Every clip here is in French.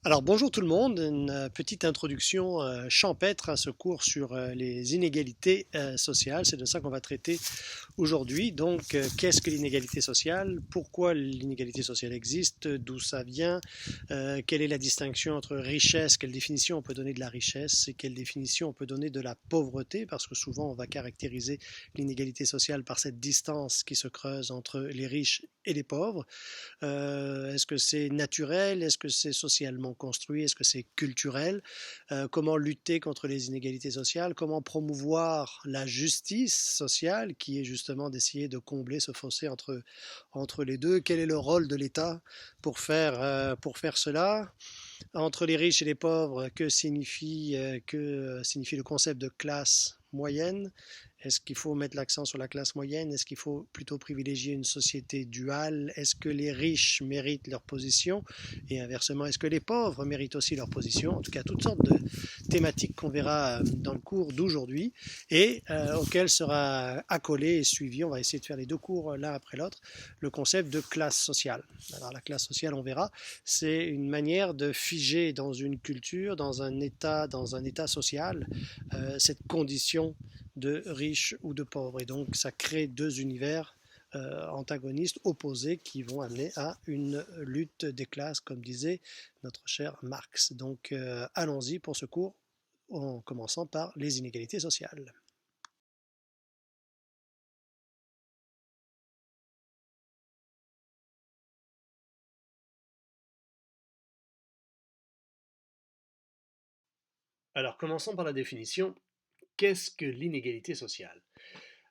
Alors bonjour tout le monde, une petite introduction champêtre à ce cours sur les inégalités sociales. C'est de ça qu'on va traiter aujourd'hui. Donc, qu'est-ce que l'inégalité sociale? Pourquoi l'inégalité sociale existe? D'où ça vient? Quelle est la distinction entre richesse? Quelle définition on peut donner de la richesse? Et quelle définition on peut donner de la pauvreté? Parce que souvent on va caractériser l'inégalité sociale par cette distance qui se creuse entre les riches et les pauvres. Est-ce que c'est naturel? Est-ce que c'est socialement construit? Est-ce que c'est culturel? Comment lutter contre les inégalités sociales? Comment promouvoir la justice sociale, qui est justement d'essayer de combler ce fossé entre les deux? Quel est le rôle de l'État pour faire cela? Entre les riches et les pauvres, que signifie le concept de classe moyenne? Est-ce qu'il faut mettre l'accent sur la classe moyenne? Est-ce qu'il faut plutôt privilégier une société duale? Est-ce que les riches méritent leur position? Et inversement, est-ce que les pauvres méritent aussi leur position? En tout cas, toutes sortes de thématiques qu'on verra dans le cours d'aujourd'hui et auxquelles sera accolé et suivi. On va essayer de faire les deux cours l'un après l'autre. Le concept de classe sociale. Alors la classe sociale, on verra, c'est une manière de figer dans une culture, dans un état social, cette condition de riches ou de pauvres. Et donc, ça crée deux univers antagonistes, opposés, qui vont amener à une lutte des classes, comme disait notre cher Marx. Donc, allons-y pour ce cours, en commençant par les inégalités sociales. Alors, commençons par la définition. Qu'est-ce que l'inégalité sociale?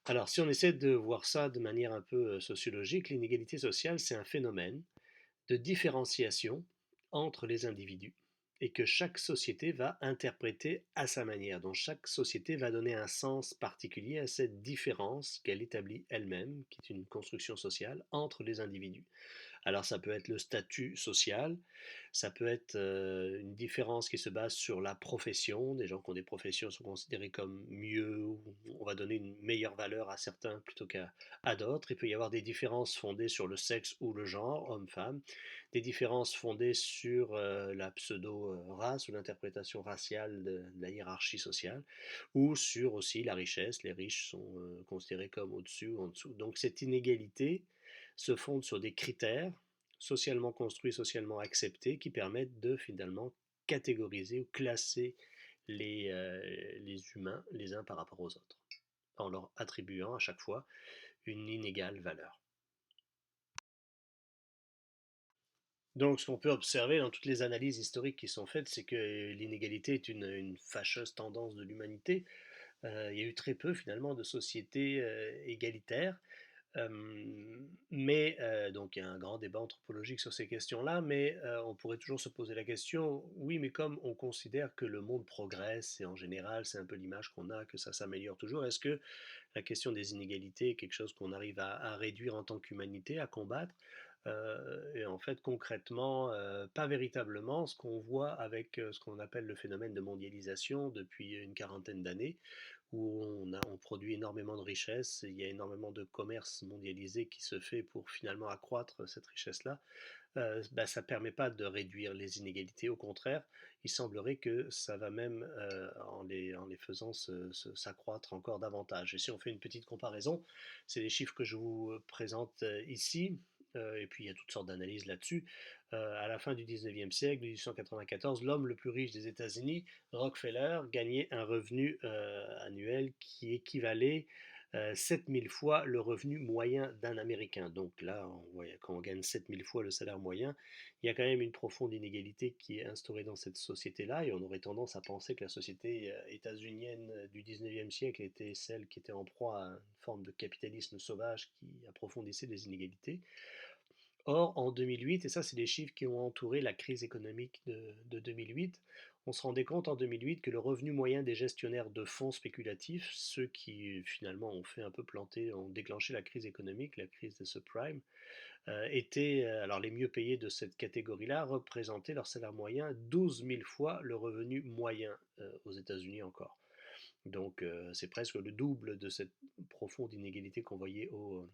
Alors, si on essaie de voir ça de manière un peu sociologique, l'inégalité sociale, c'est un phénomène de différenciation entre les individus et que chaque société va interpréter à sa manière. Donc chaque société va donner un sens particulier à cette différence qu'elle établit elle-même, qui est une construction sociale, entre les individus. Alors ça peut être le statut social, ça peut être une différence qui se base sur la profession. Des gens qui ont des professions sont considérés comme mieux, ou on va donner une meilleure valeur à certains plutôt qu'à d'autres. Il peut y avoir des différences fondées sur le sexe ou le genre, homme-femme, des différences fondées sur la pseudo-race ou l'interprétation raciale de la hiérarchie sociale, ou sur aussi la richesse. Les riches sont considérés comme au-dessus ou en dessous. Donc cette inégalité se fonde sur des critères socialement construits, socialement acceptés, qui permettent de finalement catégoriser ou classer les humains les uns par rapport aux autres, en leur attribuant à chaque fois une inégale valeur. Donc, ce qu'on peut observer dans toutes les analyses historiques qui sont faites, c'est que l'inégalité est une fâcheuse tendance de l'humanité. Il y a eu très peu finalement de sociétés égalitaires. Donc il y a un grand débat anthropologique sur ces questions-là, mais on pourrait toujours se poser la question, oui, mais comme on considère que le monde progresse, et en général c'est un peu l'image qu'on a, que ça s'améliore toujours, est-ce que la question des inégalités est quelque chose qu'on arrive à réduire en tant qu'humanité, à combattre? Et en fait, concrètement, pas véritablement. Ce qu'on voit avec ce qu'on appelle le phénomène de mondialisation depuis une quarantaine d'années, où on produit énormément de richesses, il y a énormément de commerce mondialisé qui se fait pour finalement accroître cette richesse-là, ça ne permet pas de réduire les inégalités. Au contraire, il semblerait que ça va même, en les faisant s'accroître encore davantage. Et si on fait une petite comparaison, c'est les chiffres que je vous présente ici. Et puis il y a toutes sortes d'analyses là-dessus. À la fin du 19e siècle, 1894, l'homme le plus riche des États-Unis, Rockefeller, gagnait un revenu annuel qui équivalait 7000 fois le revenu moyen d'un Américain. Donc là, quand on gagne 7000 fois le salaire moyen, il y a quand même une profonde inégalité qui est instaurée dans cette société-là, et on aurait tendance à penser que la société états-unienne du 19e siècle était celle qui était en proie à une forme de capitalisme sauvage qui approfondissait les inégalités. Or, en 2008, et ça c'est les chiffres qui ont entouré la crise économique de 2008, on se rendait compte en 2008 que le revenu moyen des gestionnaires de fonds spéculatifs, ceux qui finalement ont fait un peu planter, ont déclenché la crise économique, la crise des subprimes, étaient, alors les mieux payés de cette catégorie-là, représentaient leur salaire moyen 12 000 fois le revenu moyen aux États-Unis encore. Donc c'est presque le double de cette profonde inégalité qu'on voyait au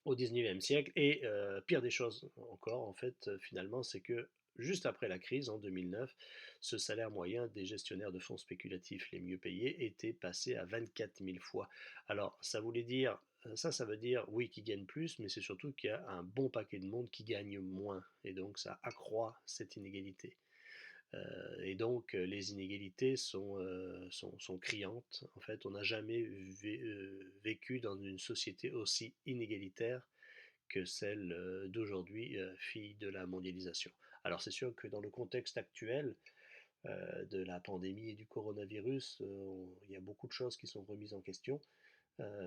19e siècle. Et pire des choses encore, en fait, finalement, c'est que juste après la crise en 2009, ce salaire moyen des gestionnaires de fonds spéculatifs les mieux payés était passé à 24 000 fois. Alors, ça voulait dire, ça veut dire, oui, qu'ils gagnent plus, mais c'est surtout qu'il y a un bon paquet de monde qui gagne moins. Et donc, ça accroît cette inégalité. Et donc, les inégalités sont criantes. En fait, on n'a jamais vécu dans une société aussi inégalitaire que celle d'aujourd'hui, fille de la mondialisation. Alors, c'est sûr que dans le contexte actuel de la pandémie et du coronavirus, il y a beaucoup de choses qui sont remises en question.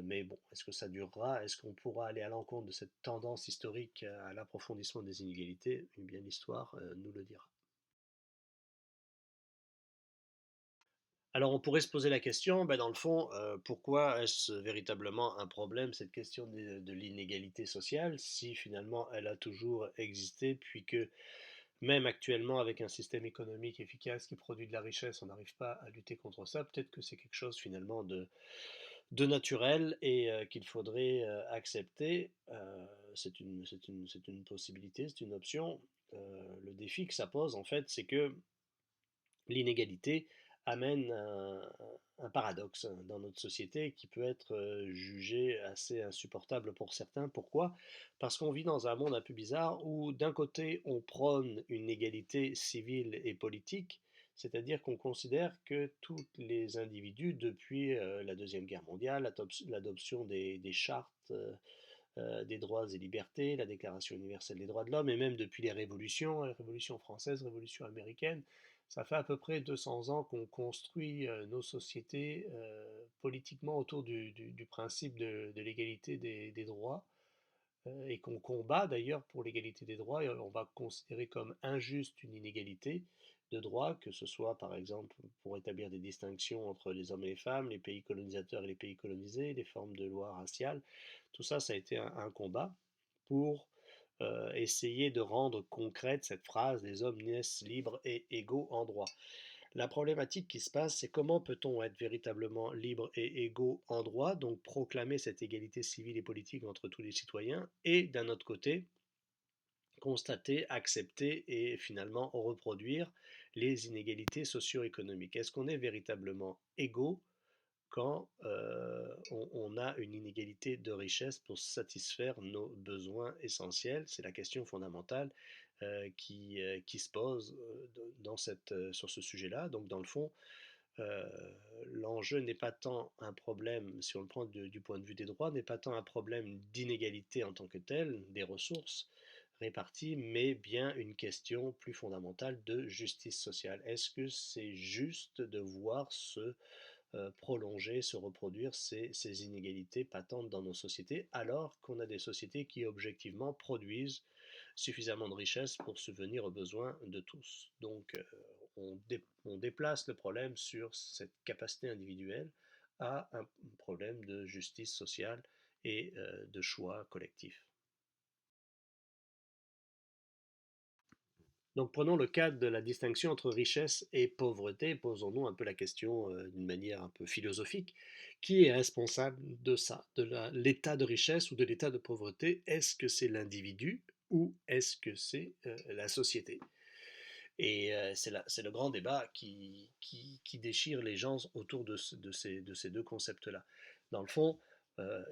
Mais bon, est-ce que ça durera? Est-ce qu'on pourra aller à l'encontre de cette tendance historique à l'approfondissement des inégalités? Eh bien, l'histoire nous le dira. Alors on pourrait se poser la question, ben, dans le fond, pourquoi est-ce véritablement un problème, cette question de l'inégalité sociale, si finalement elle a toujours existé, puis que même actuellement avec un système économique efficace qui produit de la richesse, on n'arrive pas à lutter contre ça, peut-être que c'est quelque chose finalement de naturel et qu'il faudrait accepter. C'est une possibilité, c'est une option. Le défi que ça pose, en fait, c'est que l'inégalité amène un paradoxe dans notre société qui peut être jugé assez insupportable pour certains. Pourquoi? Parce qu'on vit dans un monde un peu bizarre où d'un côté on prône une égalité civile et politique, c'est-à-dire qu'on considère que tous les individus, depuis la Deuxième Guerre mondiale, l'adoption des chartes des droits et libertés, la Déclaration universelle des droits de l'homme, et même depuis les révolutions, la Révolution française, Révolution américaine, ça fait à peu près 200 ans qu'on construit nos sociétés politiquement autour du principe de l'égalité des droits et qu'on combat d'ailleurs pour l'égalité des droits. Et on va considérer comme injuste une inégalité de droits, que ce soit par exemple pour établir des distinctions entre les hommes et les femmes, les pays colonisateurs et les pays colonisés, les formes de lois raciales. Tout ça, ça a été un combat pour essayer de rendre concrète cette phrase: les hommes naissent libres et égaux en droit. La problématique qui se passe, c'est comment peut-on être véritablement libre et égaux en droit, donc proclamer cette égalité civile et politique entre tous les citoyens, et d'un autre côté, constater, accepter et finalement reproduire les inégalités socio-économiques. Est-ce qu'on est véritablement égaux quand on a une inégalité de richesse pour satisfaire nos besoins essentiels? C'est la question fondamentale qui se pose sur ce sujet-là. Donc dans le fond, euh, l'enjeu n'est pas tant un problème, si on le prend du point de vue des droits, n'est pas tant un problème d'inégalité en tant que telle, des ressources réparties, mais bien une question plus fondamentale de justice sociale. Est-ce que c'est juste de voir prolonger, se reproduire ces inégalités patentes dans nos sociétés, alors qu'on a des sociétés qui objectivement produisent suffisamment de richesses pour subvenir aux besoins de tous? Donc on déplace le problème sur cette capacité individuelle à un problème de justice sociale et de choix collectifs. Donc prenons le cas de la distinction entre richesse et pauvreté, posons-nous un peu la question d'une manière un peu philosophique. Qui est responsable de ça, de l'état de richesse ou de l'état de pauvreté? Est-ce que c'est l'individu ou est-ce que c'est la société? Et c'est le grand débat qui déchire les gens autour de ces deux concepts-là. Dans le fond,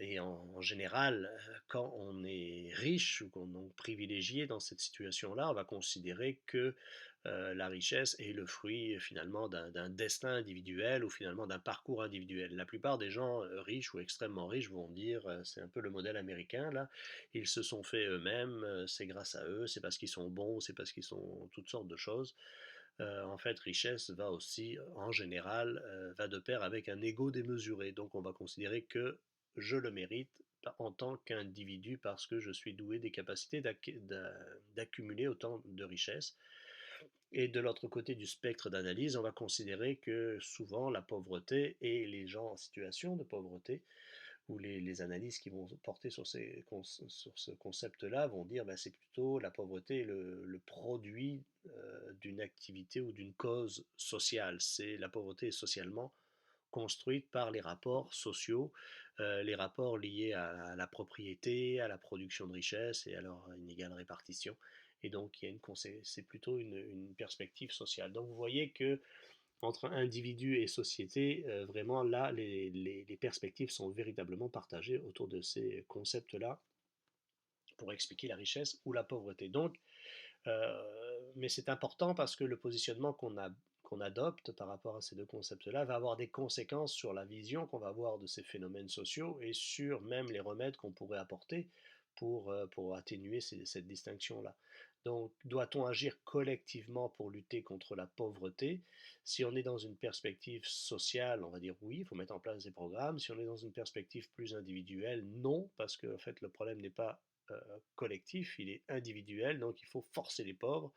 et en général, quand on est riche ou qu'on est privilégié dans cette situation-là, on va considérer que la richesse est le fruit finalement d'un destin individuel ou finalement d'un parcours individuel. La plupart des gens riches ou extrêmement riches vont dire, c'est un peu le modèle américain là, ils se sont faits eux-mêmes, c'est grâce à eux, c'est parce qu'ils sont bons, c'est parce qu'ils sont toutes sortes de choses. En fait, richesse va aussi, en général, va de pair avec un ego démesuré. Donc on va considérer que je le mérite en tant qu'individu parce que je suis doué des capacités d'accumuler autant de richesses. Et de l'autre côté du spectre d'analyse, on va considérer que souvent la pauvreté et les gens en situation de pauvreté, ou les analyses qui vont porter sur sur ce concept-là, vont dire que c'est plutôt la pauvreté est le produit d'une activité ou d'une cause sociale. C'est la pauvreté est socialement construite par les rapports sociaux, les rapports liés à la propriété, à la production de richesses et à leur inégale répartition. et donc c'est plutôt une perspective sociale. Donc vous voyez que entre individu et société, vraiment là, les perspectives sont véritablement partagées autour de ces concepts-là pour expliquer la richesse ou la pauvreté. Donc, mais c'est important parce que le positionnement qu'on adopte par rapport à ces deux concepts-là va avoir des conséquences sur la vision qu'on va avoir de ces phénomènes sociaux et sur même les remèdes qu'on pourrait apporter pour atténuer cette distinction-là. Donc, doit-on agir collectivement pour lutter contre la pauvreté? Si on est dans une perspective sociale, on va dire oui, il faut mettre en place des programmes. Si on est dans une perspective plus individuelle, non, parce que en fait, le problème n'est pas euh, collectif, il est individuel, donc il faut forcer les pauvres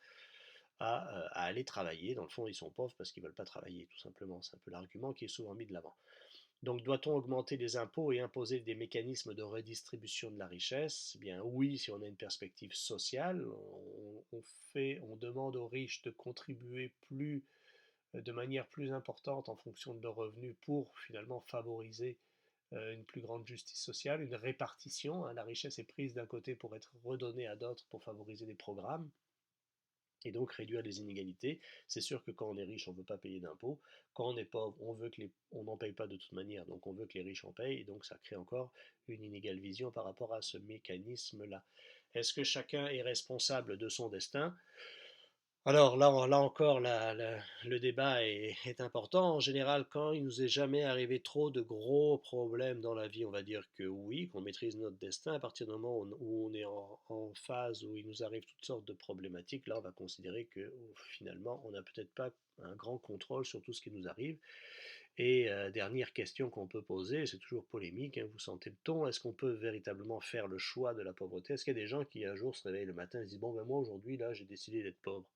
à aller travailler. Dans le fond, ils sont pauvres parce qu'ils ne veulent pas travailler, tout simplement. C'est un peu l'argument qui est souvent mis de l'avant. Donc, doit-on augmenter les impôts et imposer des mécanismes de redistribution de la richesse? Eh bien, oui, si on a une perspective sociale, on demande aux riches de contribuer de manière plus importante en fonction de leurs revenus pour finalement favoriser une plus grande justice sociale, une répartition. Hein, la richesse est prise d'un côté pour être redonnée à d'autres pour favoriser des programmes et donc réduire les inégalités. C'est sûr que quand on est riche, on ne veut pas payer d'impôts. Quand on est pauvre, on n'en paye pas de toute manière, donc on veut que les riches en payent, et donc ça crée encore une inégale vision par rapport à ce mécanisme-là. Est-ce que chacun est responsable de son destin? Alors là encore, le débat est important. En général, quand il nous est jamais arrivé trop de gros problèmes dans la vie, on va dire que oui, qu'on maîtrise notre destin. À partir du moment où on est en phase où il nous arrive toutes sortes de problématiques, là, on va considérer que finalement, on n'a peut-être pas un grand contrôle sur tout ce qui nous arrive. Et dernière question qu'on peut poser, c'est toujours polémique, hein, vous sentez le ton, est-ce qu'on peut véritablement faire le choix de la pauvreté? Est-ce qu'il y a des gens qui un jour se réveillent le matin et se disent, bon ben moi aujourd'hui là j'ai décidé d'être pauvre?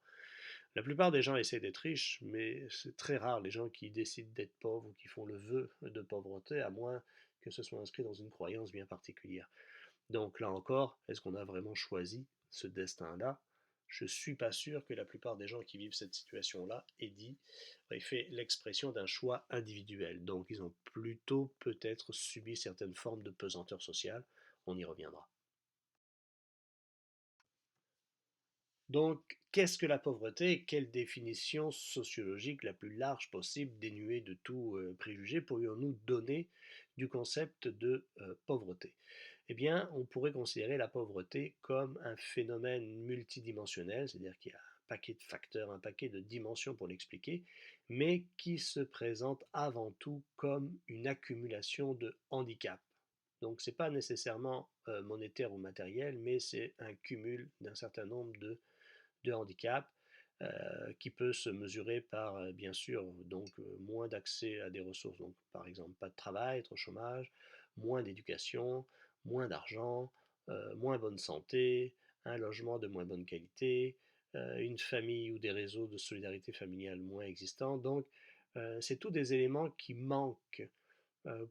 La plupart des gens essaient d'être riches, mais c'est très rare les gens qui décident d'être pauvres ou qui font le vœu de pauvreté, à moins que ce soit inscrit dans une croyance bien particulière. Donc là encore, est-ce qu'on a vraiment choisi ce destin-là? Je ne suis pas sûr que la plupart des gens qui vivent cette situation-là aient fait l'expression d'un choix individuel. Donc ils ont plutôt peut-être subi certaines formes de pesanteur sociale. On y reviendra. Donc, qu'est-ce que la pauvreté? Quelle définition sociologique la plus large possible, dénuée de tout préjugé, pourrions-nous donner du concept de pauvreté? Eh bien, on pourrait considérer la pauvreté comme un phénomène multidimensionnel, c'est-à-dire qu'il y a un paquet de facteurs, un paquet de dimensions pour l'expliquer, mais qui se présente avant tout comme une accumulation de handicaps. Donc, ce n'est pas nécessairement monétaire ou matériel, mais c'est un cumul d'un certain nombre de handicap qui peut se mesurer par, bien sûr, donc moins d'accès à des ressources, donc par exemple pas de travail, être au chômage, moins d'éducation, moins d'argent, moins bonne santé, un logement de moins bonne qualité, une famille ou des réseaux de solidarité familiale moins existants. Donc, c'est tous des éléments qui manquent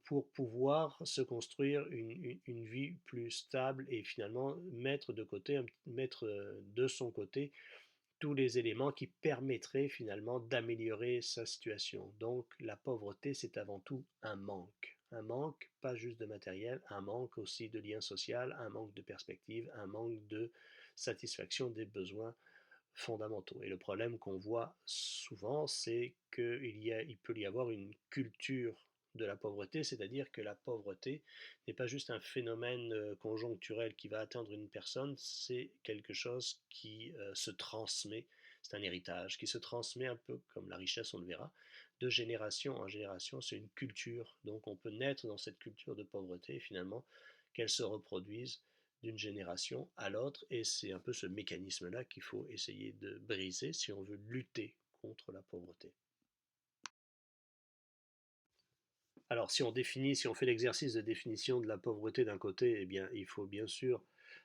pour pouvoir se construire une vie plus stable et finalement mettre de côté, mettre de son côté tous les éléments qui permettraient finalement d'améliorer sa situation. Donc la pauvreté, c'est avant tout un manque. Un manque, pas juste de matériel, un manque aussi de lien social, un manque de perspective, un manque de satisfaction des besoins fondamentaux. Et le problème qu'on voit souvent, c'est il peut y avoir une culture de la pauvreté, c'est-à-dire que la pauvreté n'est pas juste un phénomène conjoncturel qui va atteindre une personne, c'est quelque chose qui se transmet, c'est un héritage qui se transmet un peu comme la richesse, on le verra, de génération en génération, c'est une culture. Donc on peut naître dans cette culture de pauvreté et finalement qu'elle se reproduise d'une génération à l'autre, et c'est un peu ce mécanisme-là qu'il faut essayer de briser si on veut lutter contre la pauvreté. Alors si on fait l'exercice de définition de la pauvreté d'un côté, eh bien il faut bien sûr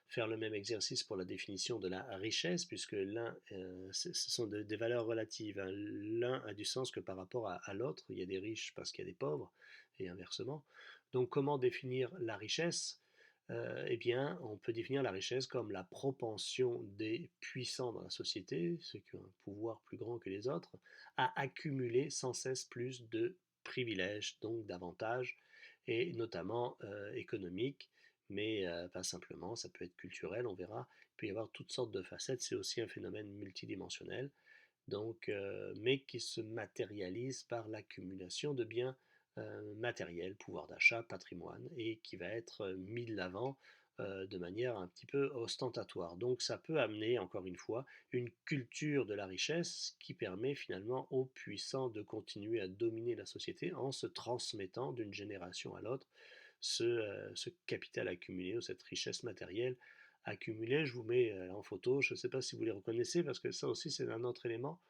faire le même exercice pour la définition de la richesse, puisque ce sont des valeurs relatives. Hein. L'un a du sens que par rapport à l'autre. Il y a des riches parce qu'il y a des pauvres, et inversement. Donc comment définir la richesse? Eh bien, on peut définir la richesse comme la propension des puissants dans la société, ceux qui ont un pouvoir plus grand que les autres, à accumuler sans cesse plus de privilèges, donc d'avantages, et notamment économiques, mais pas simplement, ça peut être culturel, on verra, Il peut y avoir toutes sortes de facettes, c'est aussi un phénomène multidimensionnel, donc, mais qui se matérialise par l'accumulation de biens matériels, pouvoir d'achat, patrimoine, et qui va être mis de l'avant de manière un petit peu ostentatoire. Donc ça peut amener, encore une fois, une culture de la richesse qui permet finalement aux puissants de continuer à dominer la société en se transmettant d'une génération à l'autre ce capital accumulé ou cette richesse matérielle accumulée. Je vous mets en photo, je ne sais pas si vous les reconnaissez, parce que ça aussi c'est un autre élément.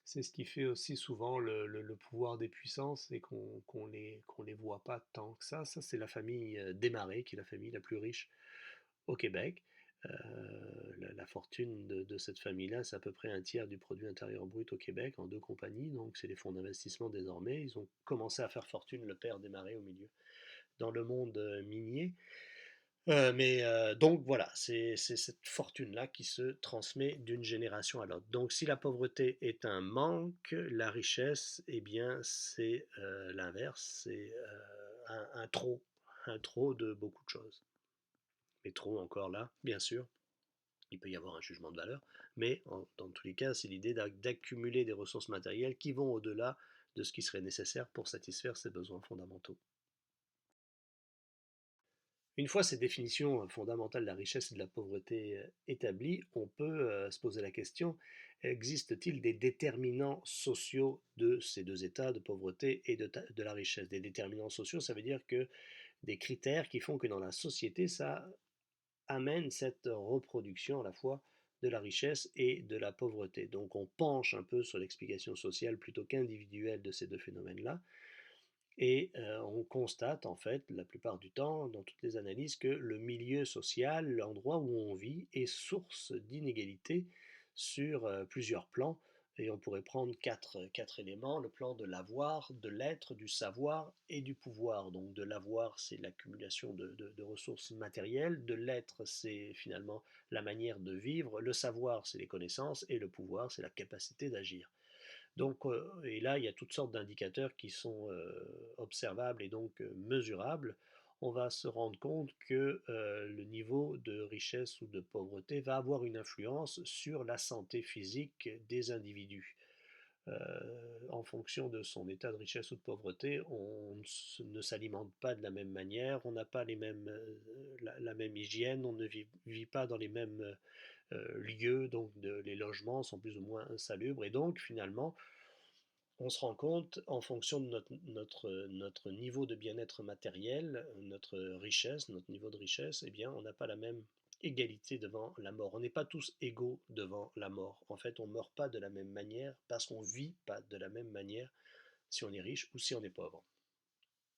C'est ce qui fait aussi souvent le pouvoir des puissances et qu'on les voit pas tant que ça. Ça, c'est la famille Desmarais, qui est la famille la plus riche au Québec. La fortune de cette famille-là, c'est à peu près un tiers du produit intérieur brut au Québec en deux compagnies. Donc, c'est des fonds d'investissement désormais. Ils ont commencé à faire fortune, le père Desmarais au milieu, dans le monde minier. Donc voilà, c'est cette fortune-là qui se transmet d'une génération à l'autre. Donc si la pauvreté est un manque, la richesse, eh bien c'est l'inverse, c'est un trop de beaucoup de choses. Mais trop encore là, bien sûr, il peut y avoir un jugement de valeur, mais dans tous les cas, c'est l'idée d'accumuler des ressources matérielles qui vont au-delà de ce qui serait nécessaire pour satisfaire ses besoins fondamentaux. Une fois ces définitions fondamentales de la richesse et de la pauvreté établies, on peut se poser la question, existe-t-il des déterminants sociaux de ces deux états, de pauvreté et de la richesse? Des déterminants sociaux, ça veut dire que des critères qui font que dans la société, ça amène cette reproduction à la fois de la richesse et de la pauvreté. Donc on penche un peu sur l'explication sociale plutôt qu'individuelle de ces deux phénomènes-là. Et on constate en fait la plupart du temps dans toutes les analyses que le milieu social, l'endroit où on vit, est source d'inégalités sur plusieurs plans. Et on pourrait prendre quatre éléments, le plan de l'avoir, de l'être, du savoir et du pouvoir. Donc de l'avoir, c'est l'accumulation de ressources matérielles, de l'être, c'est finalement la manière de vivre, le savoir, c'est les connaissances, et le pouvoir, c'est la capacité d'agir. Donc, et là, il y a toutes sortes d'indicateurs qui sont observables et donc mesurables. On va se rendre compte que le niveau de richesse ou de pauvreté va avoir une influence sur la santé physique des individus. En fonction de son état de richesse ou de pauvreté, on ne s'alimente pas de la même manière, on n'a pas la même hygiène, on ne vit pas dans les mêmes lieux, donc les logements sont plus ou moins insalubres, et donc finalement, on se rend compte, en fonction de notre niveau de bien-être matériel, notre richesse, notre niveau de richesse, eh bien, on n'a pas la même égalité devant la mort. On n'est pas tous égaux devant la mort. En fait, on ne meurt pas de la même manière parce qu'on ne vit pas de la même manière si on est riche ou si on est pauvre.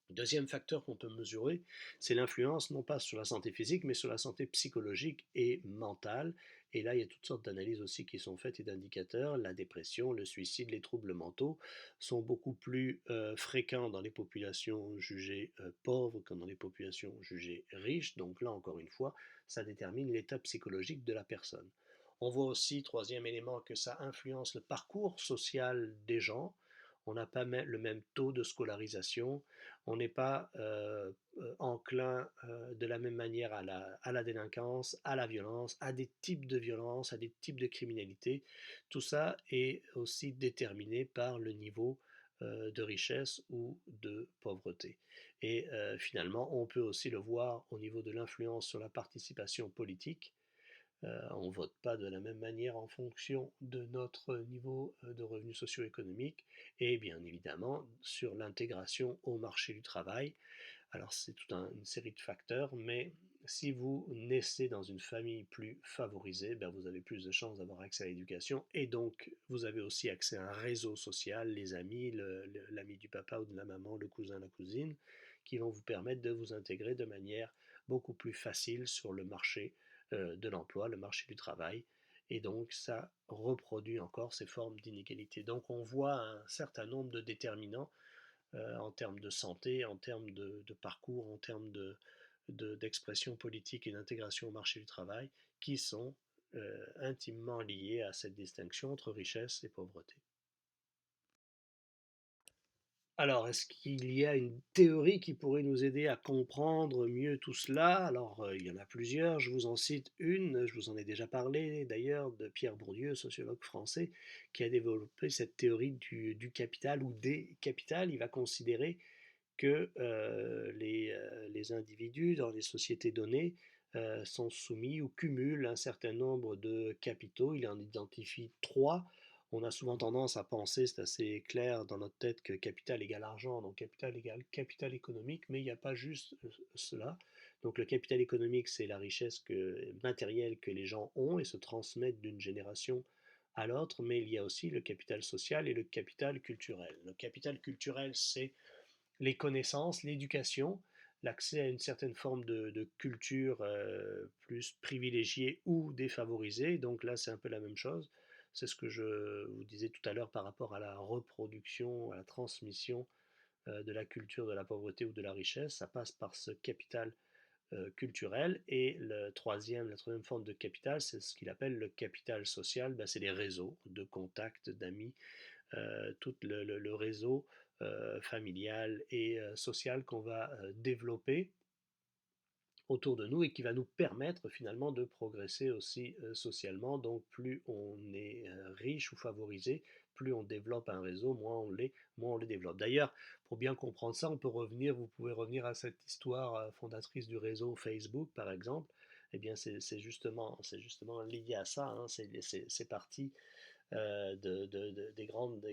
Deuxième facteur qu'on peut mesurer, c'est l'influence non pas sur la santé physique, mais sur la santé psychologique et mentale. Et là, il y a toutes sortes d'analyses aussi qui sont faites et d'indicateurs. La dépression, le suicide, les troubles mentaux sont beaucoup plus fréquents dans les populations jugées pauvres que dans les populations jugées riches. Donc là, encore une fois, ça détermine l'état psychologique de la personne. On voit aussi, troisième élément, que ça influence le parcours social des gens. On n'a pas le même taux de scolarisation, on n'est pas enclin de la même manière à la délinquance, à la violence, à des types de violence, à des types de criminalité. Tout ça est aussi déterminé par le niveau de richesse ou de pauvreté. Et finalement, on peut aussi le voir au niveau de l'influence sur la participation politique. On ne vote pas de la même manière en fonction de notre niveau de revenus socio-économiques et bien évidemment sur l'intégration au marché du travail. Alors c'est toute une série de facteurs, mais si vous naissez dans une famille plus favorisée, ben vous avez plus de chances d'avoir accès à l'éducation et donc vous avez aussi accès à un réseau social, les amis, l'ami du papa ou de la maman, le cousin, la cousine, qui vont vous permettre de vous intégrer de manière beaucoup plus facile sur le marché de l'emploi, le marché du travail. Et donc ça reproduit encore ces formes d'inégalité. Donc on voit un certain nombre de déterminants en termes de santé, en termes de parcours, en termes d'expression politique et d'intégration au marché du travail, qui sont intimement liés à cette distinction entre richesse et pauvreté. Alors, est-ce qu'il y a une théorie qui pourrait nous aider à comprendre mieux tout cela? Alors, il y en a plusieurs. Je vous en cite une, je vous en ai déjà parlé d'ailleurs, de Pierre Bourdieu, sociologue français, qui a développé cette théorie du capital ou des capitales. Il va considérer que les individus dans les sociétés données sont soumis ou cumulent un certain nombre de capitaux. Il en identifie trois. On a souvent tendance à penser, c'est assez clair dans notre tête, que capital égale argent, donc capital égale capital économique, mais il n'y a pas juste cela. Donc le capital économique, c'est la richesse matérielle que les gens ont et se transmettent d'une génération à l'autre, mais il y a aussi le capital social et le capital culturel. Le capital culturel, c'est les connaissances, l'éducation, l'accès à une certaine forme de culture plus privilégiée ou défavorisée. Donc là, c'est un peu la même chose. C'est ce que je vous disais tout à l'heure par rapport à la reproduction, à la transmission de la culture, de la pauvreté ou de la richesse. Ça passe par ce capital culturel. Et la troisième forme de capital, c'est ce qu'il appelle le capital social. Ben, c'est les réseaux de contacts, d'amis, tout le réseau familial et social qu'on va développer autour de nous et qui va nous permettre finalement de progresser aussi socialement. Donc plus on est riche ou favorisé, plus on développe un réseau, moins on les développe. D'ailleurs, pour bien comprendre ça, vous pouvez revenir à cette histoire fondatrice du réseau Facebook, par exemple. Eh bien, c'est justement lié à ça. Hein. C'est parti des grandes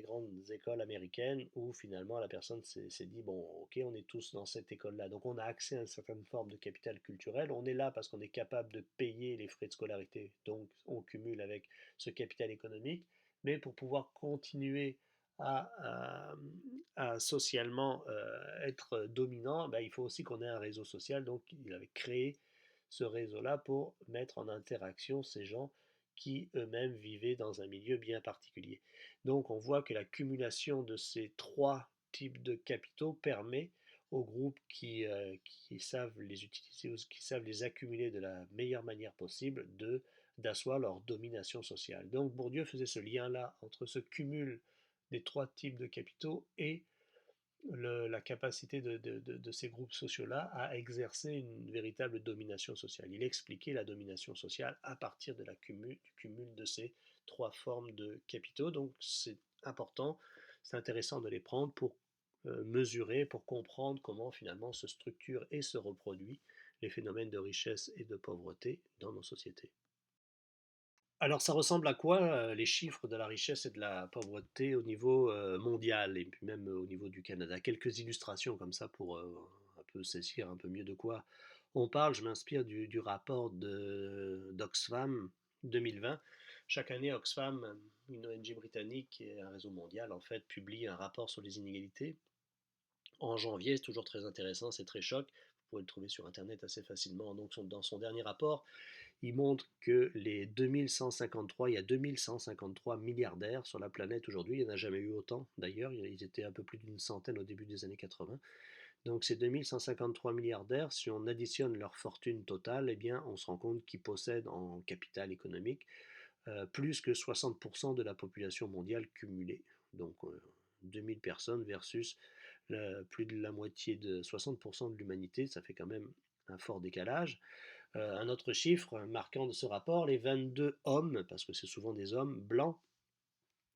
écoles américaines où finalement la personne s'est dit, bon, ok, on est tous dans cette école-là, donc on a accès à une certaine forme de capital culturel, on est là parce qu'on est capable de payer les frais de scolarité, donc on cumule avec ce capital économique, mais pour pouvoir continuer à socialement être dominant, ben, il faut aussi qu'on ait un réseau social, donc il avait créé ce réseau-là pour mettre en interaction ces gens qui eux-mêmes vivaient dans un milieu bien particulier. Donc on voit que la cumulation de ces trois types de capitaux permet aux groupes qui savent les utiliser ou qui savent les accumuler de la meilleure manière possible d'asseoir leur domination sociale. Donc Bourdieu faisait ce lien-là entre ce cumul des trois types de capitaux et la capacité de ces groupes sociaux-là à exercer une véritable domination sociale. Il expliquait la domination sociale à partir du cumul de ces trois formes de capitaux. Donc c'est important, c'est intéressant de les prendre pour mesurer, pour comprendre comment finalement se structurent et se reproduisent les phénomènes de richesse et de pauvreté dans nos sociétés. Alors ça ressemble à quoi les chiffres de la richesse et de la pauvreté au niveau mondial et puis même au niveau du Canada? Quelques illustrations comme ça pour un peu saisir un peu mieux de quoi on parle. Je m'inspire du rapport d'Oxfam 2020. Chaque année, Oxfam, une ONG britannique et un réseau mondial, en fait, publie un rapport sur les inégalités en janvier. C'est toujours très intéressant, c'est très choc. Vous pouvez le trouver sur Internet assez facilement. Donc, dans son dernier rapport, il montre que il y a 2153 milliardaires sur la planète aujourd'hui. Il n'y en a jamais eu autant d'ailleurs. Ils étaient un peu plus d'une centaine au début des années 80. Donc ces 2153 milliardaires, si on additionne leur fortune totale, eh bien, on se rend compte qu'ils possèdent en capital économique plus que 60% de la population mondiale cumulée. Donc 2000 personnes versus plus de la moitié de 60% de l'humanité, ça fait quand même un fort décalage. Un autre chiffre marquant de ce rapport, les 22 hommes, parce que c'est souvent des hommes blancs,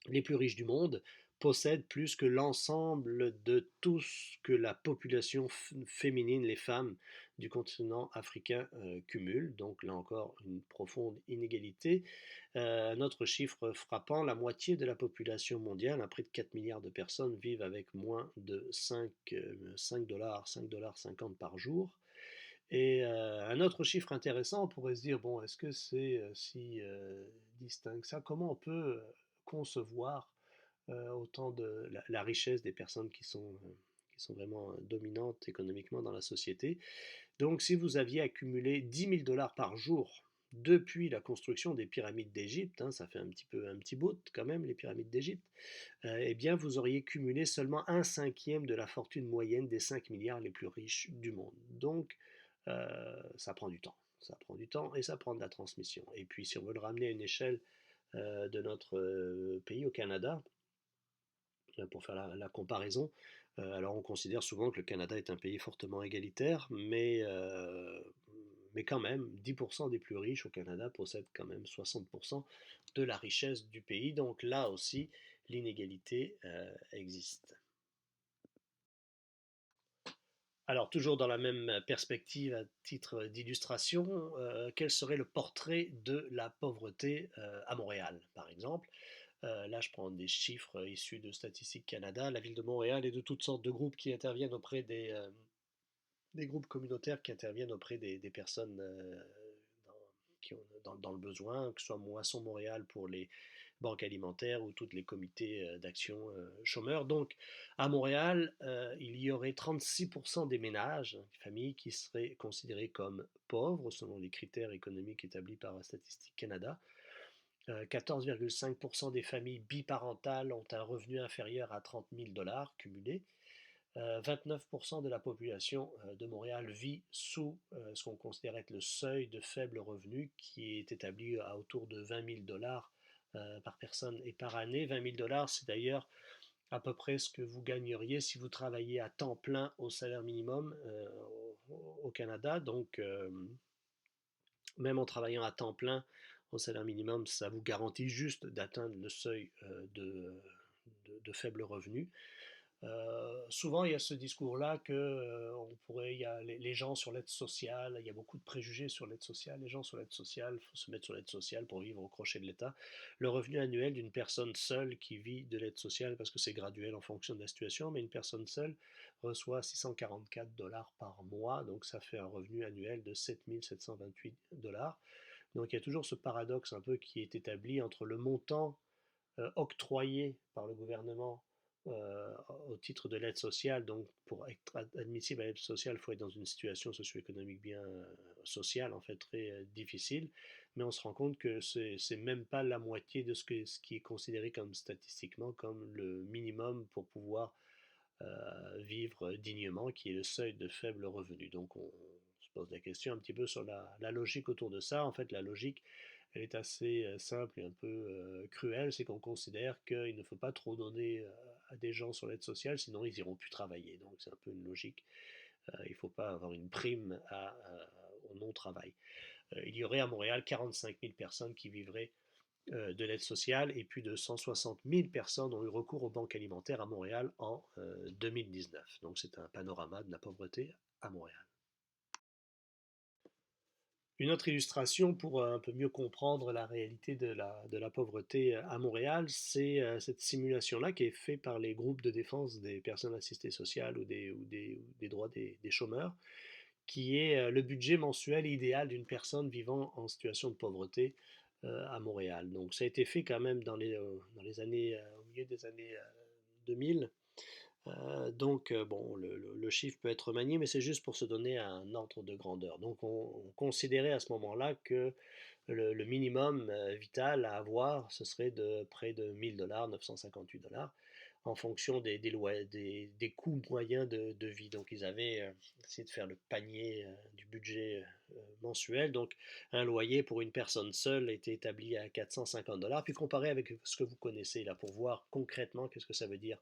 les plus riches du monde, possèdent plus que l'ensemble de tout ce que la population féminine, les femmes du continent africain cumulent. Donc là encore, une profonde inégalité. Un autre chiffre frappant, la moitié de la population mondiale, près de 4 milliards de personnes, vivent avec moins de 5 dollars, 5,50 $ par jour. Et un autre chiffre intéressant, on pourrait se dire, bon, est-ce que c'est si distinct que ça? Comment on peut concevoir autant de la richesse des personnes qui sont vraiment dominantes économiquement dans la société? Donc, si vous aviez accumulé 10 000 $ par jour depuis la construction des pyramides d'Égypte, hein, ça fait un petit bout quand même, les pyramides d'Égypte, eh bien, vous auriez cumulé seulement un cinquième de la fortune moyenne des 5 milliards les plus riches du monde. Donc, ça prend du temps. Ça prend du temps et ça prend de la transmission. Et puis, si on veut le ramener à une échelle de notre pays, au Canada, pour faire la comparaison, Alors on considère souvent que le Canada est un pays fortement égalitaire, mais quand même, 10% des plus riches au Canada possèdent quand même 60% de la richesse du pays. Donc là aussi, l'inégalité existe. Alors, toujours dans la même perspective, à titre d'illustration, quel serait le portrait de la pauvreté à Montréal, par exemple? Là, je prends des chiffres issus de Statistique Canada, la ville de Montréal et de toutes sortes de groupes qui interviennent auprès des groupes communautaires qui interviennent auprès des personnes dans, qui ont, dans le besoin, que ce soit Moisson Montréal pour les banques alimentaires ou tous les comités d'action chômeurs. Donc, à Montréal, il y aurait 36% des ménages, des familles, qui seraient considérées comme pauvres selon les critères économiques établis par Statistique Canada. 14,5% des familles biparentales ont un revenu inférieur à 30 000 dollars cumulés. 29% de la population de Montréal vit sous ce qu'on considère être le seuil de faible revenu, qui est établi à autour de 20 000 dollars par personne et par année. 20 000 dollars, c'est d'ailleurs à peu près ce que vous gagneriez si vous travailliez à temps plein au salaire minimum au Canada. Donc, même en travaillant à temps plein au salaire minimum, ça vous garantit juste d'atteindre le seuil de faible revenu. Souvent, il y a ce discours-là que on pourrait, il y a les gens sur l'aide sociale, il y a beaucoup de préjugés sur l'aide sociale. Les gens sur l'aide sociale, il faut se mettre sur l'aide sociale pour vivre au crochet de l'État. Le revenu annuel d'une personne seule qui vit de l'aide sociale, parce que c'est graduel en fonction de la situation, mais une personne seule reçoit 644 dollars par mois, donc ça fait un revenu annuel de 7 728 dollars. Donc il y a toujours ce paradoxe un peu qui est établi entre le montant octroyés par le gouvernement au titre de l'aide sociale. Donc, pour être admissible à l'aide sociale, il faut être dans une situation socio-économique bien sociale, en fait, très difficile. Mais on se rend compte que c'est même pas la moitié de ce qui est considéré comme statistiquement comme le minimum pour pouvoir vivre dignement, qui est le seuil de faible revenu. Donc, on se pose la question un petit peu sur la logique autour de ça. En fait, la logique, elle est assez simple et un peu cruelle, c'est qu'on considère qu'il ne faut pas trop donner à des gens sur l'aide sociale, sinon ils iront plus travailler. Donc c'est un peu une logique. Il ne faut pas avoir une prime au non-travail. Il y aurait à Montréal 45 000 personnes qui vivraient de l'aide sociale et plus de 160 000 personnes ont eu recours aux banques alimentaires à Montréal en 2019. Donc c'est un panorama de la pauvreté à Montréal. Une autre illustration pour un peu mieux comprendre la réalité de la pauvreté à Montréal, c'est cette simulation-là qui est faite par les groupes de défense des personnes assistées sociales ou des droits des chômeurs, qui est le budget mensuel idéal d'une personne vivant en situation de pauvreté à Montréal. Donc ça a été fait quand même dans les années, au milieu des années 2000. Bon, le chiffre peut être manié, mais c'est juste pour se donner un ordre de grandeur. Donc, on considérait à ce moment-là que le minimum vital à avoir, ce serait de près de 1000 dollars, 958 dollars, en fonction des coûts moyens de vie. Donc, ils avaient essayé de faire le panier du budget mensuel. Donc, un loyer pour une personne seule était établi à 450 dollars. Puis, comparé avec ce que vous connaissez là, pour voir concrètement qu'est-ce que ça veut dire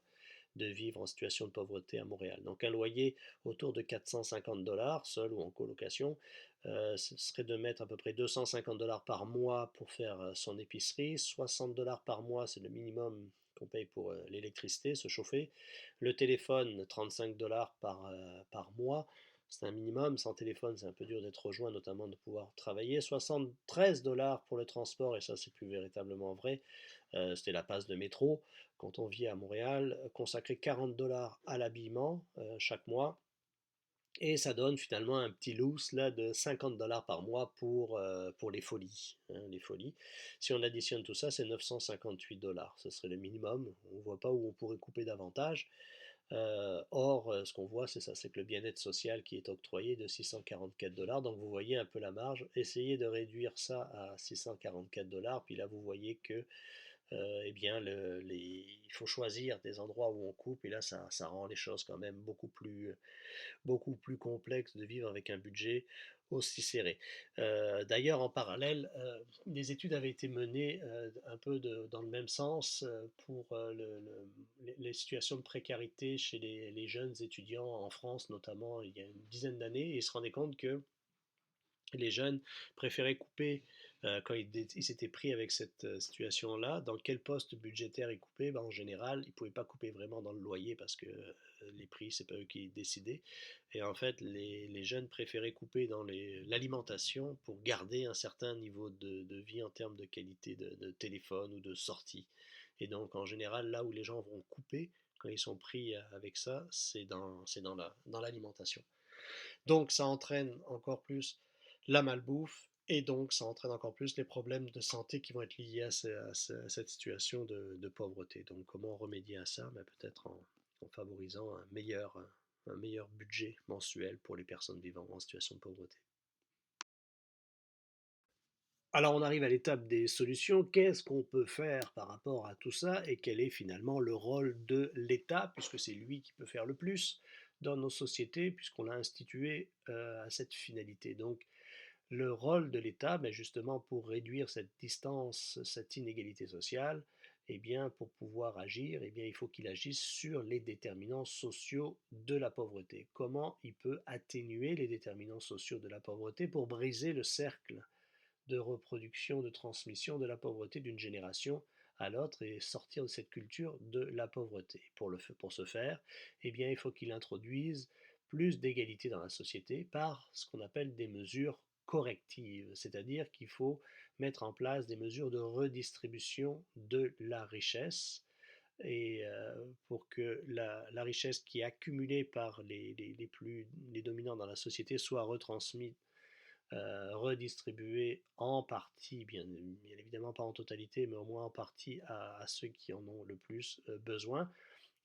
de vivre en situation de pauvreté à Montréal. Donc un loyer autour de 450 dollars, seul ou en colocation, ce serait de mettre à peu près 250 dollars par mois pour faire son épicerie, 60 dollars par mois, c'est le minimum qu'on paye pour l'électricité, se chauffer. Le téléphone, 35 dollars par mois. C'est un minimum. Sans téléphone, c'est un peu dur d'être rejoint, notamment de pouvoir travailler. 73 dollars pour le transport, et ça, c'est plus véritablement vrai. C'était la passe de métro quand on vit à Montréal, consacrer 40 dollars à l'habillement chaque mois. Et ça donne finalement un petit loose là, de 50 dollars par mois pour les folies, hein, les folies. Si on additionne tout ça, c'est 958 dollars. Ce serait le minimum. On ne voit pas où on pourrait couper davantage. Ce qu'on voit, c'est ça, c'est que le bien-être social qui est octroyé est de 644 dollars. Donc vous voyez un peu la marge. Essayez de réduire ça à 644 dollars. Puis là, vous voyez que eh bien, il faut choisir des endroits où on coupe, et là, ça rend les choses quand même beaucoup plus complexes de vivre avec un budget aussi serré. D'ailleurs, en parallèle, des études avaient été menées un peu dans le même sens pour les situations de précarité chez les jeunes étudiants en France, notamment il y a une dizaine d'années, et ils se rendaient compte que les jeunes préféraient couper, quand ils s'étaient pris avec cette situation-là, dans quel poste budgétaire ils coupaient, ben, en général, ils ne pouvaient pas couper vraiment dans le loyer parce que les prix, c'est pas eux qui décidaient. Et en fait, les jeunes préféraient couper dans l'alimentation pour garder un certain niveau de vie en termes de qualité de téléphone ou de sortie. Et donc, en général, là où les gens vont couper, quand ils sont pris avec ça, c'est dans l'alimentation. Donc ça entraîne encore plus la malbouffe et donc ça entraîne encore plus les problèmes de santé qui vont être liés à cette situation de pauvreté. Donc comment remédier à ça? Ben, peut-être en favorisant un meilleur budget mensuel pour les personnes vivant en situation de pauvreté. Alors on arrive à l'étape des solutions. Qu'est-ce qu'on peut faire par rapport à tout ça et quel est finalement le rôle de l'État, puisque c'est lui qui peut faire le plus dans nos sociétés, puisqu'on l'a institué à cette finalité. Donc le rôle de l'État, ben justement pour réduire cette distance, cette inégalité sociale, eh bien, pour pouvoir agir, eh bien, il faut qu'il agisse sur les déterminants sociaux de la pauvreté. Comment il peut atténuer les déterminants sociaux de la pauvreté pour briser le cercle de reproduction, de transmission de la pauvreté d'une génération à l'autre et sortir de cette culture de la pauvreté. Pour ce faire, eh bien, il faut qu'il introduise plus d'égalité dans la société par ce qu'on appelle des mesures correctives, c'est-à-dire qu'il faut mettre en place des mesures de redistribution de la richesse et pour que la richesse qui est accumulée par les dominants dans la société soit retransmise redistribuer en partie, bien évidemment pas en totalité, mais au moins en partie à ceux qui en ont le plus besoin.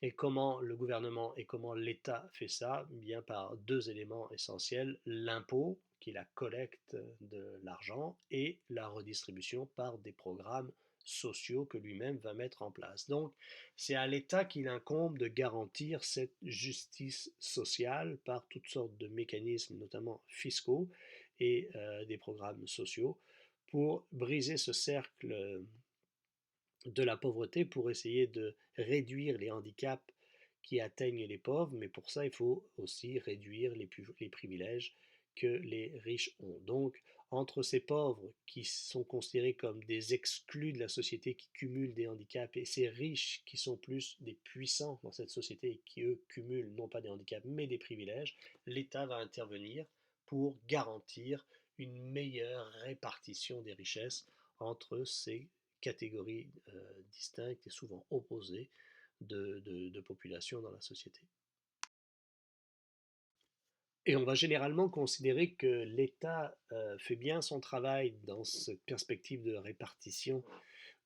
Et comment le gouvernement et comment l'État fait ça? Bien par deux éléments essentiels, l'impôt, qui est la collecte de l'argent, et la redistribution par des programmes sociaux que lui-même va mettre en place. Donc, c'est à l'État qu'il incombe de garantir cette justice sociale par toutes sortes de mécanismes, notamment fiscaux et des programmes sociaux, pour briser ce cercle de la pauvreté pour essayer de réduire les handicaps qui atteignent les pauvres, mais pour ça, il faut aussi réduire les privilèges que les riches ont. Donc, entre ces pauvres qui sont considérés comme des exclus de la société qui cumulent des handicaps et ces riches qui sont plus des puissants dans cette société et qui, eux, cumulent non pas des handicaps mais des privilèges, l'État va intervenir pour garantir une meilleure répartition des richesses entre ces catégories distinctes et souvent opposées de populations dans la société. Et on va généralement considérer que l'État fait bien son travail dans cette perspective de répartition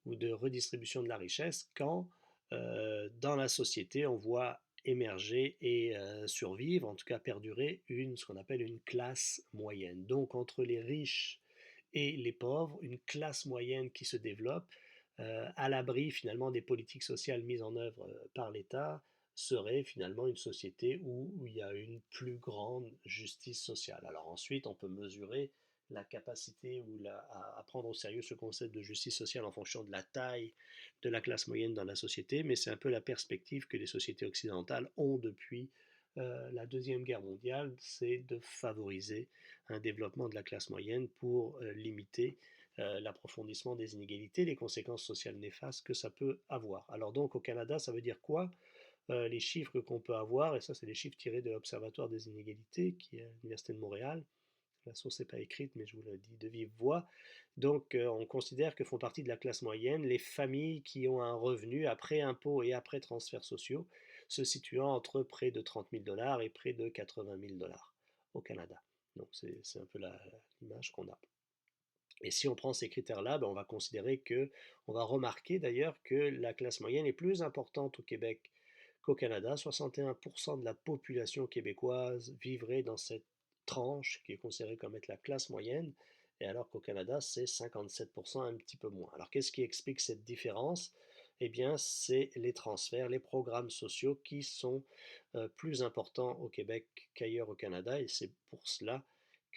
ou de redistribution de la richesse quand dans la société on voit émerger et survivre, en tout cas perdurer, ce qu'on appelle une classe moyenne. Donc entre les riches et les pauvres, une classe moyenne qui se développe à l'abri finalement des politiques sociales mises en œuvre par l'État serait finalement une société où il y a une plus grande justice sociale. Alors ensuite, on peut mesurer la capacité à prendre au sérieux ce concept de justice sociale en fonction de la taille de la classe moyenne dans la société, mais c'est un peu la perspective que les sociétés occidentales ont depuis la Deuxième Guerre mondiale, c'est de favoriser un développement de la classe moyenne pour limiter l'approfondissement des inégalités, les conséquences sociales néfastes que ça peut avoir. Alors donc au Canada, ça veut dire quoi? Les chiffres qu'on peut avoir, et ça c'est des chiffres tirés de l'Observatoire des inégalités, qui est à l'Université de Montréal, la source n'est pas écrite, mais je vous le dis de vive voix. Donc, on considère que font partie de la classe moyenne les familles qui ont un revenu après impôts et après transferts sociaux se situant entre près de 30 000 dollars et près de 80 000 dollars au Canada. Donc, c'est un peu l'image qu'on a. Et si on prend ces critères-là, ben, on va considérer que, on va remarquer d'ailleurs que la classe moyenne est plus importante au Québec qu'au Canada. 61% de la population québécoise vivrait dans cette tranche qui est considérée comme être la classe moyenne, et alors qu'au Canada, c'est 57%, un petit peu moins. Alors qu'est-ce qui explique cette différence? Eh bien, c'est les transferts, les programmes sociaux qui sont plus importants au Québec qu'ailleurs au Canada, et c'est pour cela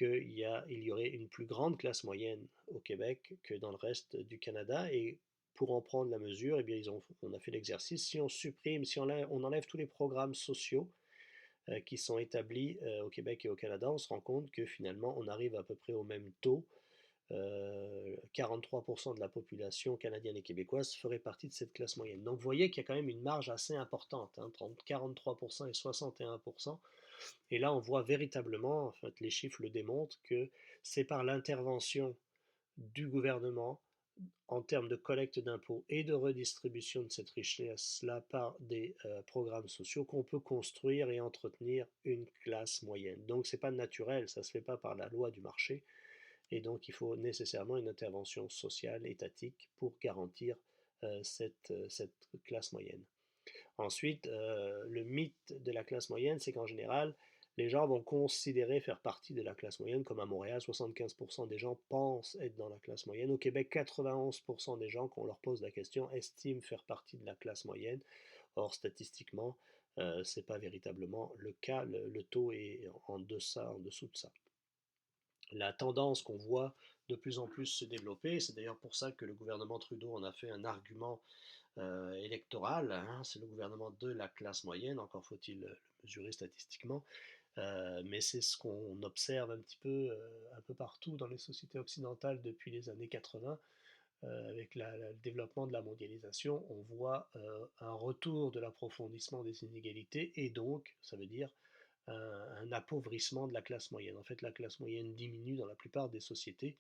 il y aurait une plus grande classe moyenne au Québec que dans le reste du Canada. Et pour en prendre la mesure, eh bien, on a fait l'exercice. Si on supprime, si on enlève tous les programmes sociaux qui sont établis au Québec et au Canada, on se rend compte que finalement, on arrive à peu près au même taux. 43% de la population canadienne et québécoise ferait partie de cette classe moyenne. Donc vous voyez qu'il y a quand même une marge assez importante, hein, entre 43% et 61%. Et là, on voit véritablement, en fait, les chiffres le démontrent, que c'est par l'intervention du gouvernement en termes de collecte d'impôts et de redistribution de cette richesse-là par des programmes sociaux qu'on peut construire et entretenir une classe moyenne. Donc c'est pas naturel, ça se fait pas par la loi du marché, et donc il faut nécessairement une intervention sociale, étatique, pour garantir cette classe moyenne. Ensuite, le mythe de la classe moyenne, c'est qu'en général, les gens vont considérer faire partie de la classe moyenne, comme à Montréal, 75% des gens pensent être dans la classe moyenne. Au Québec, 91% des gens, quand on leur pose la question, estiment faire partie de la classe moyenne. Or, statistiquement, ce n'est pas véritablement le cas. Le taux est en dessous de ça. La tendance qu'on voit de plus en plus se développer, c'est d'ailleurs pour ça que le gouvernement Trudeau en a fait un argument électoral, hein, c'est le gouvernement de la classe moyenne, encore faut-il le mesurer statistiquement, mais c'est ce qu'on observe un peu partout dans les sociétés occidentales depuis les années 80. Avec le développement de la mondialisation, on voit un retour de l'approfondissement des inégalités, et donc ça veut dire un appauvrissement de la classe moyenne. En fait, la classe moyenne diminue dans la plupart des sociétés,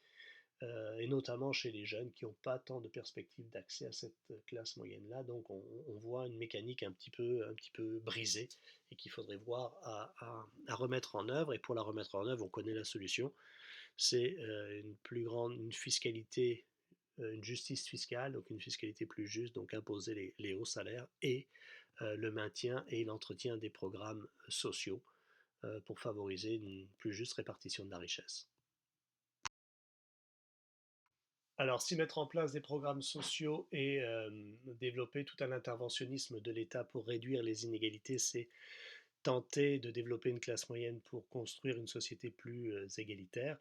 et notamment chez les jeunes qui n'ont pas tant de perspectives d'accès à cette classe moyenne-là. Donc on voit une mécanique un petit peu brisée, et qu'il faudrait voir à remettre en œuvre. Et pour la remettre en œuvre, on connaît la solution. C'est une fiscalité, une justice fiscale, donc une fiscalité plus juste, donc imposer les hauts salaires, et le maintien et l'entretien des programmes sociaux pour favoriser une plus juste répartition de la richesse. Alors, si mettre en place des programmes sociaux et développer tout un interventionnisme de l'État pour réduire les inégalités, c'est tenter de développer une classe moyenne pour construire une société plus égalitaire.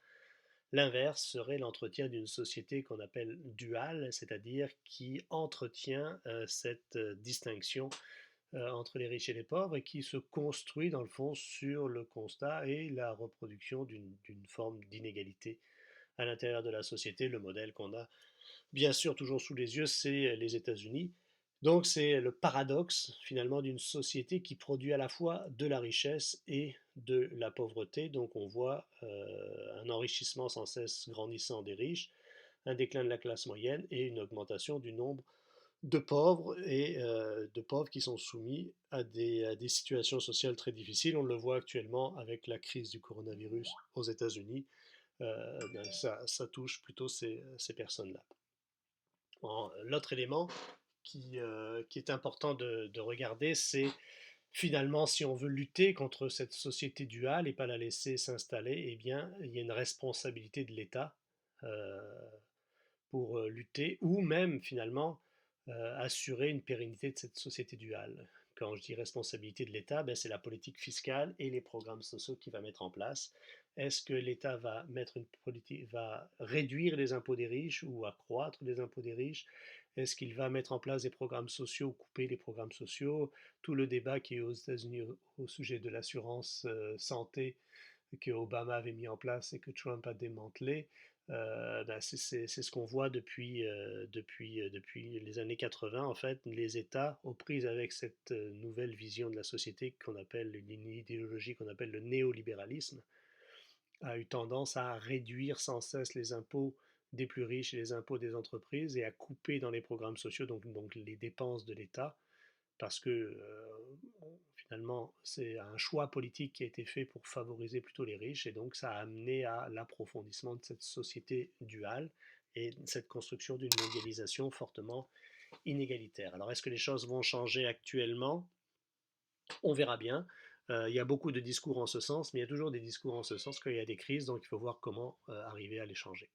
L'inverse serait l'entretien d'une société qu'on appelle duale, c'est-à-dire qui entretient cette distinction entre les riches et les pauvres, et qui se construit dans le fond sur le constat et la reproduction d'une forme d'inégalité à l'intérieur de la société. Le modèle qu'on a bien sûr toujours sous les yeux, c'est les États-Unis. Donc c'est le paradoxe finalement d'une société qui produit à la fois de la richesse et de la pauvreté. Donc on voit un enrichissement sans cesse grandissant des riches, un déclin de la classe moyenne et une augmentation du nombre de pauvres, et de pauvres qui sont soumis à des situations sociales très difficiles. On le voit actuellement avec la crise du coronavirus aux États-Unis. Ça touche plutôt ces personnes-là. L'autre élément qui est important de regarder, c'est finalement, si on veut lutter contre cette société duale et pas la laisser s'installer, eh bien, il y a une responsabilité de l'État euh, pour lutter, ou même finalement assurer une pérennité de cette société duale. Quand je dis responsabilité de l'État, ben, c'est la politique fiscale et les programmes sociaux qu'il va mettre en place. Est-ce que l'État va mettre une politique, va réduire les impôts des riches ou accroître les impôts des riches? Est-ce qu'il va mettre en place des programmes sociaux ou couper les programmes sociaux? Tout le débat qui est aux États-Unis au sujet de l'assurance santé que Obama avait mis en place et que Trump a démantelé, ben c'est ce qu'on voit depuis les années 80. En fait, les États, aux prises avec cette nouvelle vision de la société qu'on appelle une idéologie qu'on appelle le néolibéralisme, a eu tendance à réduire sans cesse les impôts des plus riches et les impôts des entreprises, et à couper dans les programmes sociaux, donc les dépenses de l'État, parce que finalement c'est un choix politique qui a été fait pour favoriser plutôt les riches, et donc ça a amené à l'approfondissement de cette société duale et cette construction d'une mondialisation fortement inégalitaire. Alors est-ce que les choses vont changer actuellement? On verra bien. Il y a beaucoup de discours en ce sens, mais il y a toujours des discours en ce sens quand il y a des crises, donc il faut voir comment arriver à les changer.